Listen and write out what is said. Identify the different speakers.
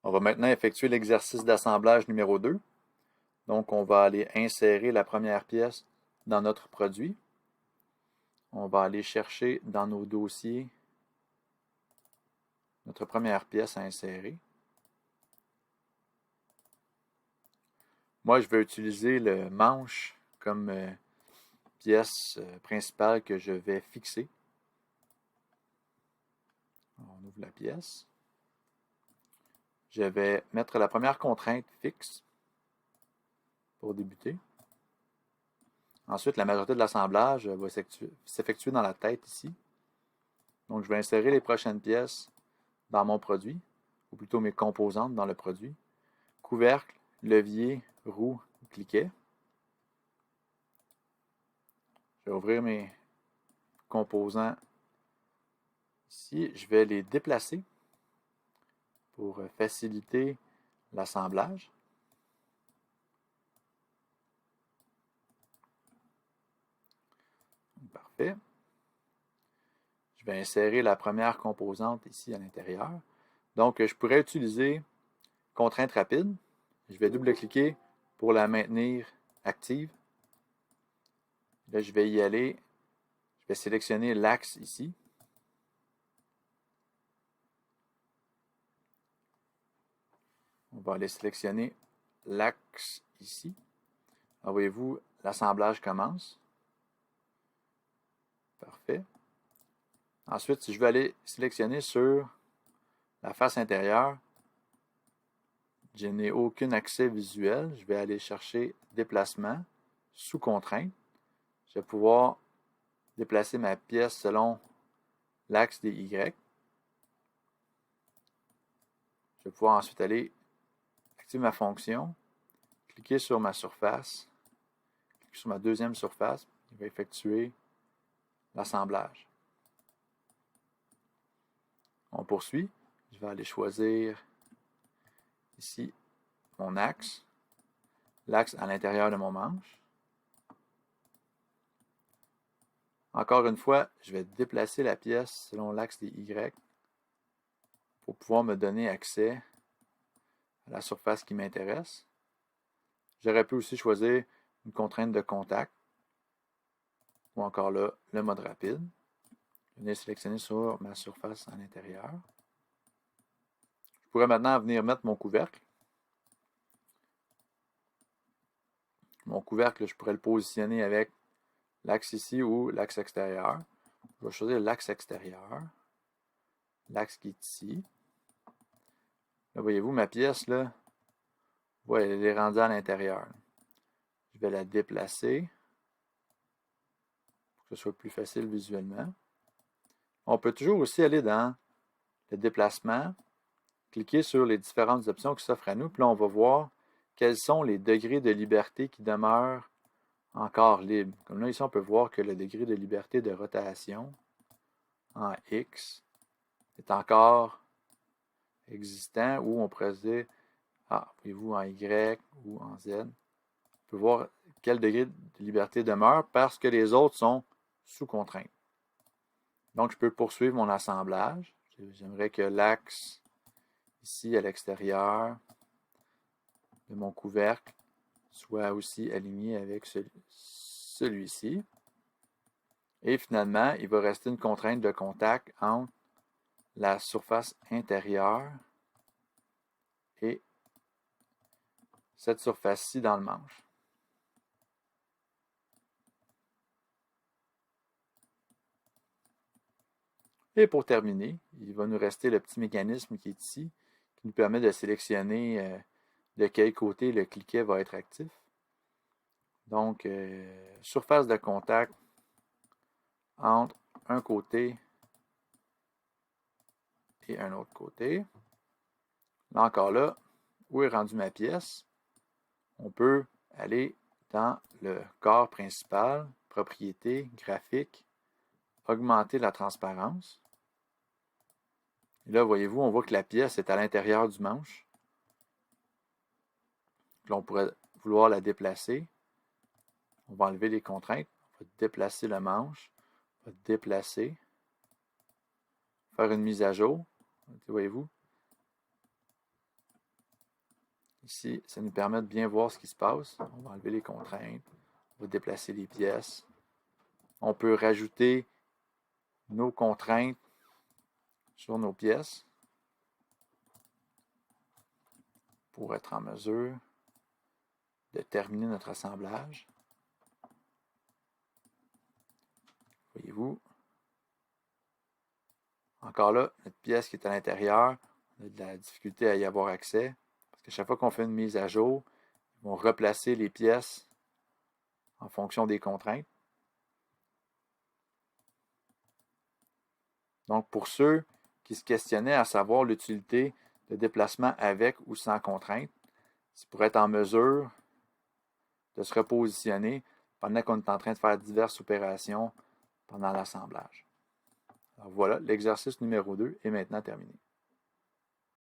Speaker 1: On va maintenant effectuer l'exercice d'assemblage numéro 2. Donc, on va aller insérer la première pièce dans notre produit. On va aller chercher dans nos dossiers notre première pièce à insérer. Moi, je vais utiliser le manche comme pièce principale que je vais fixer. On ouvre la pièce. Je vais mettre la première contrainte fixe pour débuter. Ensuite, la majorité de l'assemblage va s'effectuer dans la tête ici. Donc, je vais insérer les prochaines pièces dans mon produit, ou plutôt mes composantes dans le produit. Couvercle, levier, roue, cliquet. Je vais ouvrir mes composants ici. Je vais les déplacer pour faciliter l'assemblage. Parfait. Je vais insérer la première composante ici à l'intérieur. Donc, je pourrais utiliser contrainte rapide. Je vais double-cliquer pour la maintenir active. Là, je vais y aller. Je vais sélectionner l'axe ici. On va aller sélectionner l'axe ici. Alors, voyez-vous, l'assemblage commence. Parfait. Ensuite, si je vais aller sélectionner sur la face intérieure, je n'ai aucun accès visuel. Je vais aller chercher déplacement sous contrainte. Je vais pouvoir déplacer ma pièce selon l'axe des Y. Je vais pouvoir ensuite aller activer ma fonction, cliquer sur ma surface, cliquer sur ma deuxième surface, il va effectuer l'assemblage. On poursuit. Je vais aller choisir ici mon axe, l'axe à l'intérieur de mon manche. Encore une fois, je vais déplacer la pièce selon l'axe des Y pour pouvoir me donner accès à la surface qui m'intéresse. J'aurais pu aussi choisir une contrainte de contact ou encore là, le mode rapide. Je vais sélectionner sur ma surface à l'intérieur. Je pourrais maintenant venir mettre mon couvercle. Mon couvercle, je pourrais le positionner avec l'axe ici ou l'axe extérieur. Je vais choisir l'axe extérieur. L'axe qui est ici. Là, voyez-vous, ma pièce, là, ouais, elle est rendue à l'intérieur. Je vais la déplacer pour que ce soit plus facile visuellement. On peut toujours aussi aller dans le déplacement, cliquer sur les différentes options qui s'offrent à nous, puis là, on va voir quels sont les degrés de liberté qui demeurent encore libres. Comme là, ici, on peut voir que le degré de liberté de rotation en X est encore existant, ou on pourrait dire, voyez-vous, en Y ou en Z. On peut voir quel degré de liberté demeure parce que les autres sont sous contrainte. Donc, je peux poursuivre mon assemblage. J'aimerais que l'axe ici à l'extérieur de mon couvercle soit aussi aligné avec celui-ci. Et finalement, il va rester une contrainte de contact entre la surface intérieure et cette surface-ci dans le manche. Et pour terminer, il va nous rester le petit mécanisme qui est ici, qui nous permet de sélectionner de quel côté le cliquet va être actif. Donc, surface de contact entre un côté et un autre côté. Là encore là, où est rendue ma pièce? On peut aller dans le corps principal, propriétés, graphique, augmenter la transparence. Et là, voyez-vous, on voit que la pièce est à l'intérieur du manche. Là, on pourrait vouloir la déplacer. On va enlever les contraintes. On va déplacer le manche. On va déplacer. Faire une mise à jour. Voyez-vous. Ici, ça nous permet de bien voir ce qui se passe. On va enlever les contraintes, on va déplacer les pièces. On peut rajouter nos contraintes sur nos pièces pour être en mesure de terminer notre assemblage. Voyez-vous, encore là, notre pièce qui est à l'intérieur, on a de la difficulté à y avoir accès, parce que chaque fois qu'on fait une mise à jour, ils vont replacer les pièces en fonction des contraintes. Donc, pour ceux qui se questionnaient à savoir l'utilité de déplacement avec ou sans contrainte, c'est pour être en mesure de se repositionner pendant qu'on est en train de faire diverses opérations pendant l'assemblage. Alors voilà, l'exercice numéro 2 est maintenant terminé.